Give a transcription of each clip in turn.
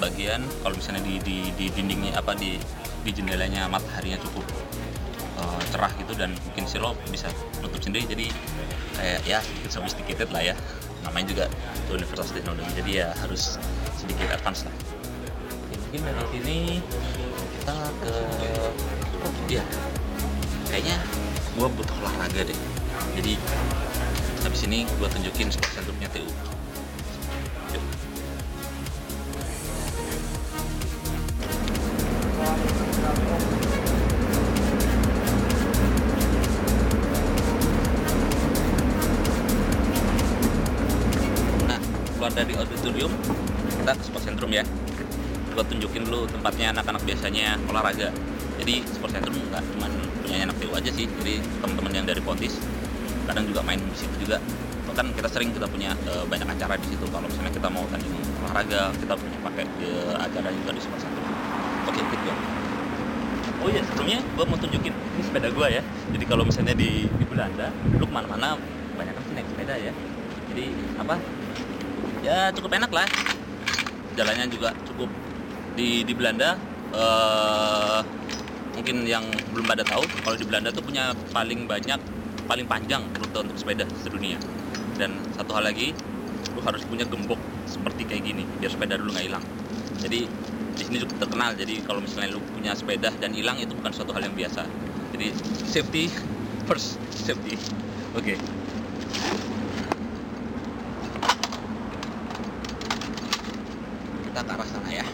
sebagian kalau misalnya di dindingnya apa di jendelanya mataharinya cukup cerah gitu, dan mungkin si lo bisa nutup sendiri, jadi kayak ya sedikit sophisticated lah ya, namanya juga Universitas Teknologi, jadi ya harus sedikit advance lah. Oke, mungkin dari sini kita ke ya kayaknya gue butuh olahraga deh, jadi habis ini gue tunjukin sport centrumnya TU. Yuk. Nah, keluar dari auditorium kita ke sport centrum ya. Gue tunjukin dulu tempatnya anak-anak biasanya olahraga. Jadi sport centrum nggak cuma punya anak TU aja sih, jadi teman-teman yang dari Pontis kadang juga main di situ juga. Bahkan kita punya banyak acara di situ. Kalau misalnya kita mau tanding olahraga, kita punya pakai acara juga di sport centrum. Oke, gitu. Oh iya, sebelumnya gue mau tunjukin ini sepeda gue ya. Jadi kalau misalnya di Belanda, lu kemana-mana banyak kan naik sepeda ya. Jadi apa? Ya cukup enak lah. Jalannya juga cukup di Belanda. Mungkin yang belum pada tahu, kalau di Belanda tuh punya paling panjang rute untuk sepeda sedunia. Dan satu hal lagi, lu harus punya gembok seperti kayak gini biar sepeda dulu nggak hilang. Jadi di sini cukup terkenal. Jadi kalau misalnya lu punya sepeda dan hilang, itu bukan suatu hal yang biasa. Jadi safety first, safety. Oke. Kita ke arah sana ya.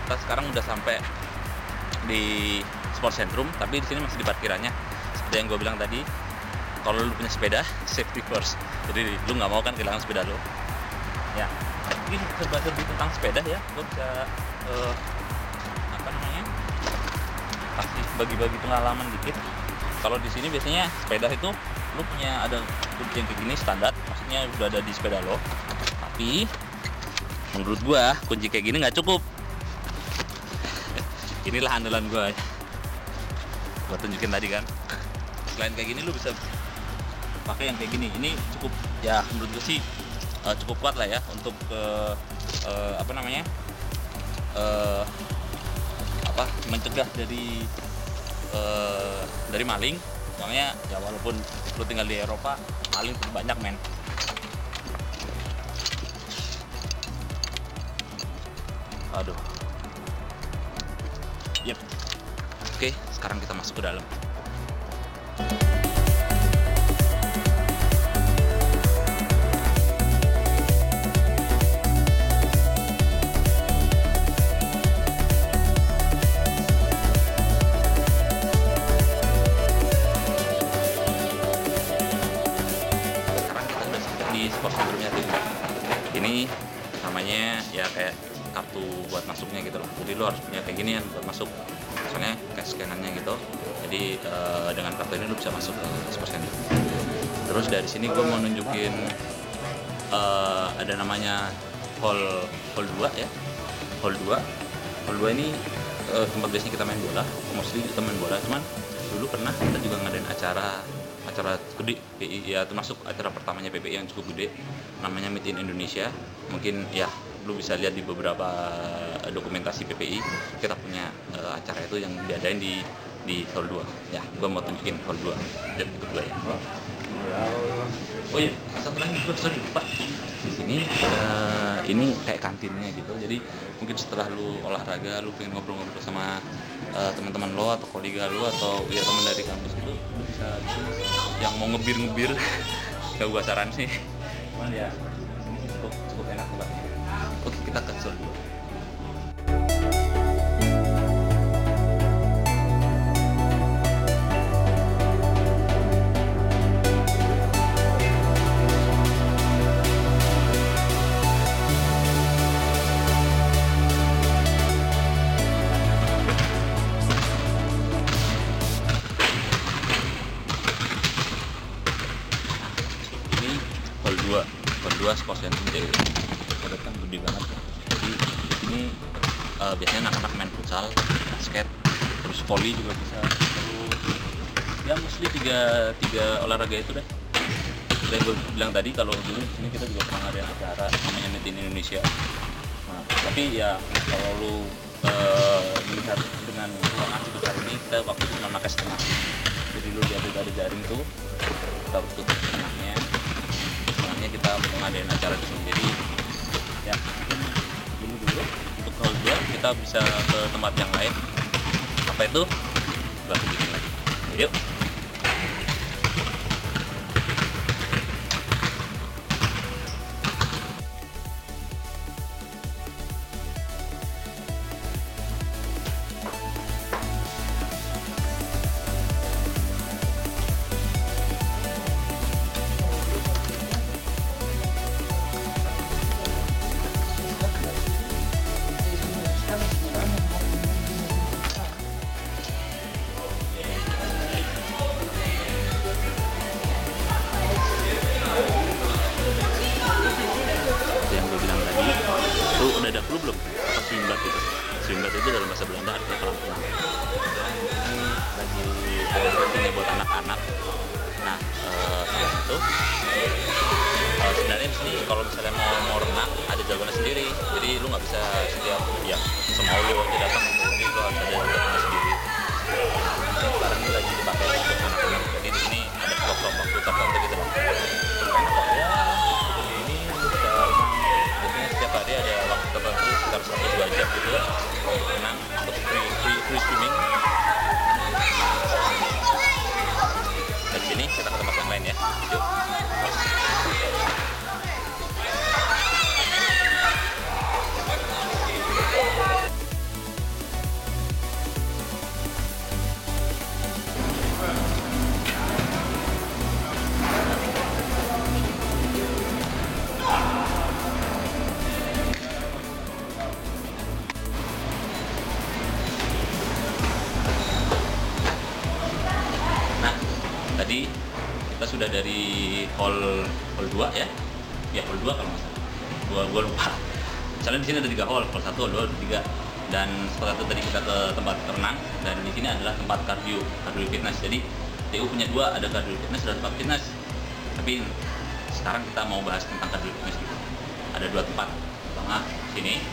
Kita sekarang udah sampai di sport centrum, tapi di sini masih di parkirannya. Seperti yang gue bilang tadi, kalau lu punya sepeda, safety first. Jadi lu nggak mau kan kehilangan sepeda lu. Ya, ini serba-serbi tentang sepeda ya. Gue bisa kasih bagi-bagi pengalaman dikit. Kalau di sini biasanya sepeda itu lu punya ada kunci yang kayak gini standar, maksudnya udah ada di sepeda lo. Tapi menurut gua kunci kayak gini nggak cukup. Inilah andalan gue. Gue tunjukin tadi kan. Selain kayak gini, lu bisa pakai yang kayak gini. Ini cukup ya, menurut gue sih cukup kuat lah ya untuk mencegah dari maling. Soalnya ya walaupun lu tinggal di Eropa, maling cukup banyak men. Aduh. Yep. Oke, sekarang kita masuk ke dalam. Sekarang kita udah sampai di sport centrumnya tuh. Ini namanya ya kayak kartu buat masuknya gitu loh. Jadi lo harus punya kayak gini ya buat masuk. Soalnya kayak scanannya gitu. Jadi dengan kartu ini lo bisa masuk ke sport center. Terus dari sini gue mau nunjukin ada namanya hall 2 ya. Hall 2 ini tempat biasanya kita main bola. Mostly kita main bola, cuman dulu pernah kita juga ngadain acara gede PI ya, termasuk acara pertamanya PPI yang cukup gede, namanya Meet in Indonesia. Mungkin ya lu bisa lihat di beberapa dokumentasi PPI, kita punya acara itu yang diadain di hall 2 ya. Gua mau tunjukin hall 2 dan ikut gua ya. Oh iya, satu lagi gua lupa. Di sini ini kayak kantinnya gitu. Jadi mungkin setelah lu olahraga, lu pengen ngobrol-ngobrol sama teman-teman lo atau kolega lo atau ya teman dari kampus itu, lu bisa yang mau ngebir gak gua saran sih. Cuman ya cukup enak tempatnya. Oke, kita ke hall 2. biasanya anak-anak main futsal, basket, terus volley juga bisa. Terus ya mostly tiga olahraga itu deh. Dan gue bilang tadi kalau dulu di sini kita juga pernah ada acara namanya Meet in Indonesia. Nah, tapi ya kalau lu melihat dengan lokasi besar ini, kita waktu itu cuma pakai setengah. Jadi lu lihat ada jaring tuh, kita tutup setengahnya kita mengadain acara di sini. Jadi ya ini dulu untuk hall 2 kita bisa ke tempat yang lain. Apa itu? Gak bikin lagi. Yuk. Udah ada clue belum? Apa Swimbad itu? Swimbad itu dalam bahasa Belanda artinya kolam renang. Lagi pentingnya buat anak-anak. Nah, salah satu sebenarnya di sini kalau misalnya mau renang ada jagoannya sendiri. Jadi lu nggak bisa setiap ya semau lu aja datang. Jadi lu harus ada jagoannya sendiri. Nah, sekarang ini lagi dipakai untuk anak-anak. Jadi di sini ada kelompok waktu tertentu gitu loh. Enak kok ya. Ini lu bisa renang. Biasanya setiap hari ada waktu tertentu sekitar 1-2 jam gitu renang untuk free swimming. Dari sini kita ke tempat yang lain ya. Yuk. Tadi kita sudah dari hall 2 ya. Ya hall 2 kalau nggak salah. Gua lupa. Misalnya di sini ada 3 hall 1, hall 2, 3. Dan setelah itu tadi kita ke tempat renang dan di sini adalah tempat cardio fitness. Jadi TU punya 2, ada cardio fitness dan tempat fitness. Tapi sekarang kita mau bahas tentang cardio fitness gitu. Ada 2 tempat. Pertama sini.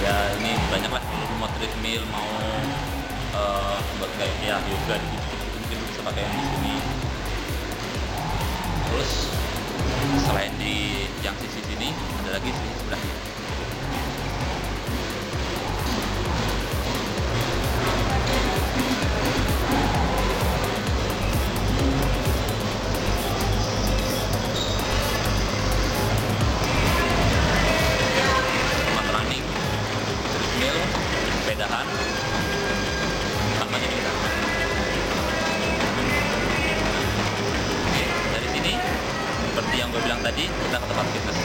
Ya ini banyak lah, mau treadmill mau buat kayak ya yoga gitu mungkin bisa pakai yang di sini. Terus selain di yang sisi sini ada lagi sisi sebelahnya. Sepedahan sama jadi kita. Oke, dari sini seperti yang gue bilang tadi kita ke tempat fitness.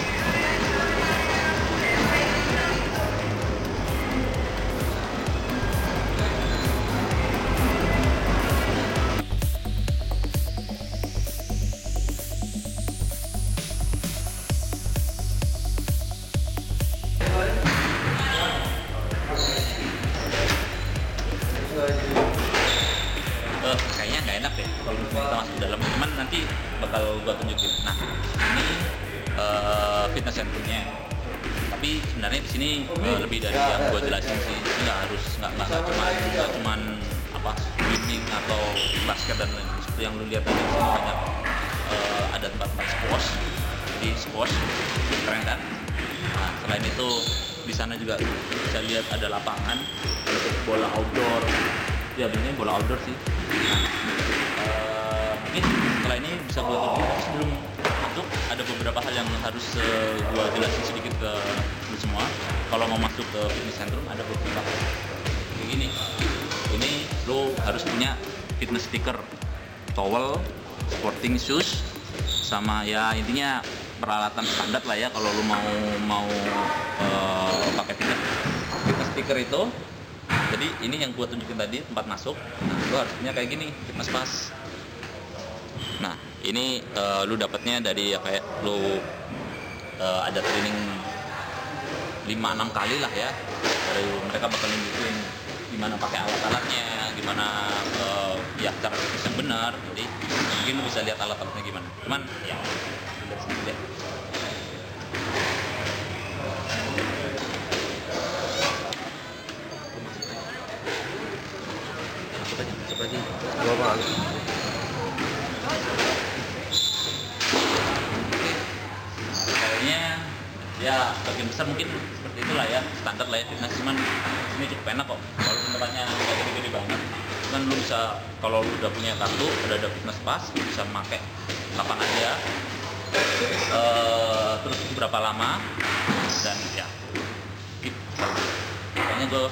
Kayaknya nggak enak deh kalau kita masuk ke dalam, cuman nanti bakal gua tunjukin. Nah, ini fitness centernya. Tapi sebenarnya di sini lebih dari yang gua jelasin sih. Ini nggak cuman apa swimming atau basket dan lain. Seperti yang lu lihat tadi di sini banyak ada tempat-tempat squash. Jadi squash keren kan? Nah, selain itu di sana juga bisa lihat ada lapangan untuk bola outdoor. Ya biasanya bola outdoor sih. Nah, mungkin setelah ini bisa gue tunjukin. Sebelum masuk ada beberapa hal yang harus gue jelasin sedikit ke lu semua. Kalau mau masuk ke fitness centrum ada beberapa kayak gini. Ini lo harus punya fitness sticker, towel, sporting shoes, sama ya intinya peralatan standar lah ya kalau lu mau pakai fitness sticker itu. Jadi ini yang gua tunjukin tadi tempat masuk. Nah, lu harus punya kayak gini, fitness pass. Nah, ini lu dapatnya dari ya kayak lu ada training 5-6 kali lah ya, dari mereka bakal nunjukin gimana pakai alat-alatnya, gimana ya cara teknis yang benar. Jadi mungkin lu bisa lihat alat-alatnya gimana, cuman ya lihat sendiri deh. Masuk aja Gua Pak. kayaknya ya bagian besar mungkin seperti itulah ya, standar lah ya fitness, cuman ini cukup enak kok kalau tempatnya nggak gede-gede banget. Kan lu bisa, kalau lu udah punya kartu, udah ada fitness pass, lu bisa pakai kapan aja, terus berapa lama, dan ya kayaknya gue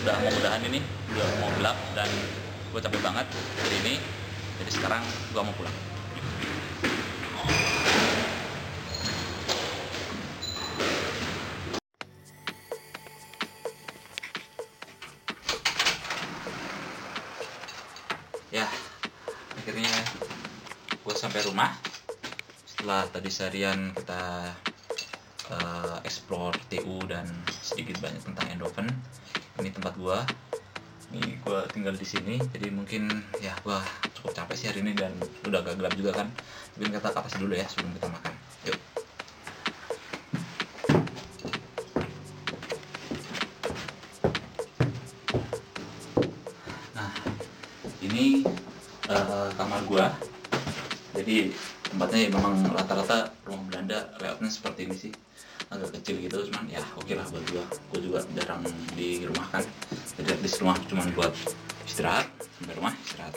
udah mau mudahan ini udah mau gelap dan gue capek banget hari ini, jadi sekarang gue mau pulang. Ya, akhirnya gue sampai rumah setelah tadi seharian kita explore TU dan sedikit banyak tentang endorphin. Ini tempat gue, ini gue tinggal di sini, jadi mungkin ya gue cukup capek sih hari ini dan udah agak gelap juga kan. Tapi kita kapas dulu ya sebelum kita makan. Yuk. Nah, ini kamar gua. Jadi tempatnya ya memang rata-rata rumah Belanda layoutnya seperti ini sih, agak kecil gitu, cuman ya oke lah buat gua juga jarang di rumah kan, jadi di rumah cuman buat istirahat, sampai rumah istirahat.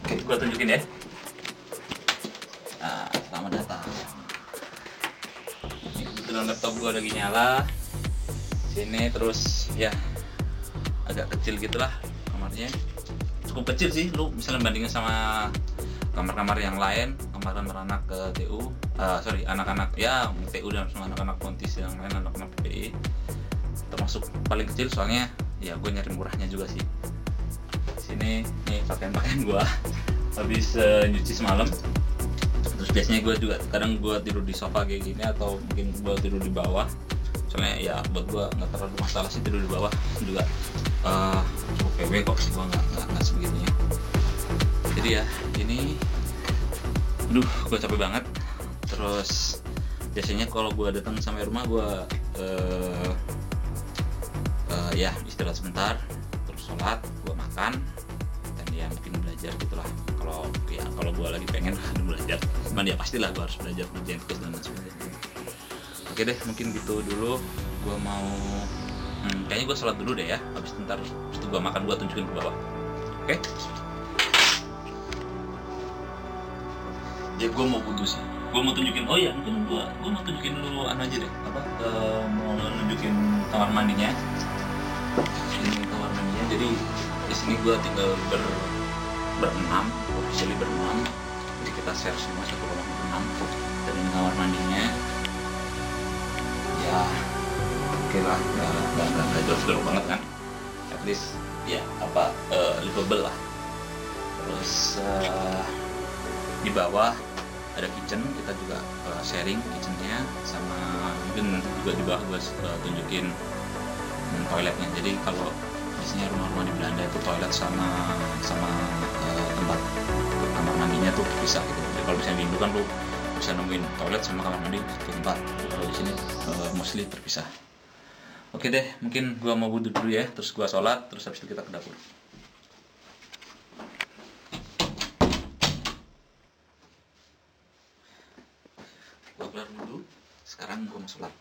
Oke, gua tunjukin ya. Nah, selamat datang. Ini kebetulan laptop gua lagi nyala sini, terus ya agak kecil gitulah kamarnya, cukup kecil sih. Lu misalnya bandingin sama kamar-kamar yang lain, kamar-kamar anak ke TU, anak-anak ya TU dan sama anak-anak kontis yang lain, anak-anak PPI, termasuk paling kecil. Soalnya ya gue nyari murahnya juga sih. Sini nih pakaian gue habis nyuci semalam. Terus biasanya gue juga kadang gue tidur di sofa kayak gini, atau mungkin gue tidur di bawah. Soalnya ya buat gue nggak terlalu masalah sih tidur di bawah juga, cukup PW kok, gue nggak sebegitunya. Jadi ya ini, gue capek banget. Terus biasanya kalau gue datang sampai rumah gue ya istirahat sebentar, terus sholat, gue makan, dan ya mungkin belajar gitulah. Kalau gue lagi pengen belajar, cuman ya pastilah gue harus belajar ngerjain tugas dan sebagainya. Oke deh, mungkin gitu dulu. Gue mau kayaknya gue sholat dulu deh ya. Habis itu gue makan, gue tunjukin ke bawah. Oke? Ya gue mau wudhu sih. Gue mau tunjukin. Oh ya, mungkin gue mau tunjukin dulu aja deh. Mau nunjukin kamar mandinya. Ini kamar mandinya. Jadi di sini gue tinggal berenam, officially berenam. Jadi kita share semua satu kolam berenam. Dan ini kamar mandinya. Ya, oke lah, nggak jauh banget kan. At least ya livable lah. Terus di bawah ada kitchen, kita juga sharing kitchennya, sama mungkin juga di bawah gue tunjukin toiletnya. Jadi kalau biasanya rumah-rumah di Belanda itu toilet sama tempat kamar mandinya tuh bisa gitu. Jadi kalau misalnya di Indo kan lu bisa nemuin toilet sama kamar mandi satu tempat, kalau di sini mostly terpisah. Oke deh, mungkin gua mau wudhu dulu ya, terus gua sholat, terus habis itu kita ke dapur. Gua kelar wudhu, sekarang gua mau sholat.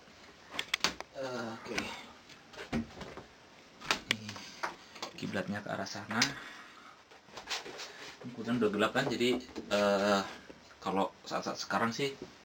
Oke. Kiblatnya ke arah sana. Kemudian udah gelap kan, jadi kalau saat-saat sekarang sih